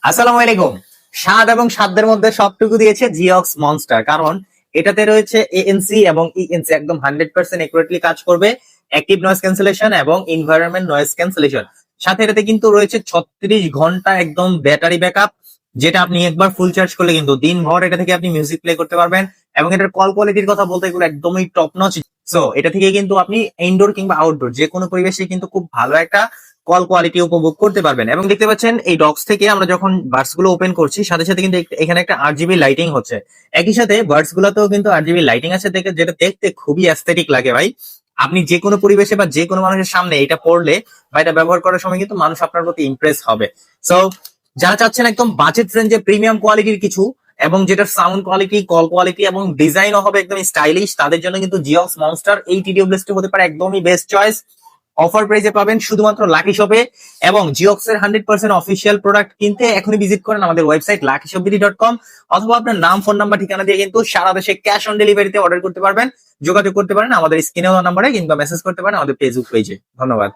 আসসালামু আলাইকুম। স্বাদ এবং সাধ্যের মধ্যে সবটুকু দিয়েছে জিওক্স মনস্টার, কারণ এটাতে রয়েছে এএনসি এবং ইএনসি, একদম 100% একুরেটলি কাজ করবে। অ্যাক্টিভ নয়েজ ক্যান্সেলেশন এবং এনভায়রনমেন্ট নয়েজ ক্যান্সেলেশন, সাথে এটাতে কিন্তু রয়েছে 36 ঘন্টা একদম ব্যাটারি ব্যাকআপ, যেটা আপনি একবার ফুল চার্জ করলে কিন্তু দিনভর এটা থেকে আপনি মিউজিক প্লে করতে পারবেন। এবং এটার কল কোয়ালিটির কথা বলতে এগুলো একদমই টপ নচ। সো এটা থেকে কিন্তু আপনি ইনডোর কিংবা আউটডোর যে কোনো পরিবেশে কিন্তু খুব ভালো একটা কল কোয়ালিটি উপভোগ করতে পারবেন। এবং দেখতে পাচ্ছেন এই ডক্স থেকে আমরা যখন বার্ডস গুলো ওপেন করছি, সাথে সাথে কিন্তু এখানে একটা আরজিবি লাইটিং হচ্ছে। একই সাথে বার্ডস গুলোতেও কিন্তু আরজিবি লাইটিং আছে, দেখে যেটা দেখতে খুবই অ্যাস্থেটিক লাগে ভাই। আপনি যে কোনো পরিবেশে বা যে কোনো মানুষের সামনে এটা পড়লে বা এটা ব্যবহার করার সময় কিন্তু মানুষ আপনার প্রতি ইমপ্রেস হবে। সো যারা চাচ্ছেন একদম বাজেট রেঞ্জে প্রিমিয়াম কোয়ালিটির কিছু, এবং যেটার সাউন্ড কোয়ালিটি, কল কোয়ালিটি এবং ডিজাইনও হবে একদম স্টাইলিশ, তাদের জন্য কিন্তু জিওক্স মনস্টার এই টিডিওব্লেসটি হতে পারে একদমই বেস্ট চয়েস। অফার প্রাইসে পাবেন শুধুমাত্র লাকি শপে। এবং জিওক্স এর 100% অফিসিয়াল প্রোডাক্ট কিনতে এখনই ভিজিট করেন আমাদের ওয়েবসাইট luckyshopebidy.com, অথবা আপনার নাম, ফোন নাম্বার, ঠিকানা দিয়ে কিন্তু সারা দেশে ক্যাশ অন ডেলিভারিতে অর্ডার করতে পারবেন। যোগাযোগ করতে পারেন আমাদের স্ক্রিনে নাম্বারে, কিংবা মেসেজ করতে পারেন আমাদের ফেসবুক পেজে। ধন্যবাদ।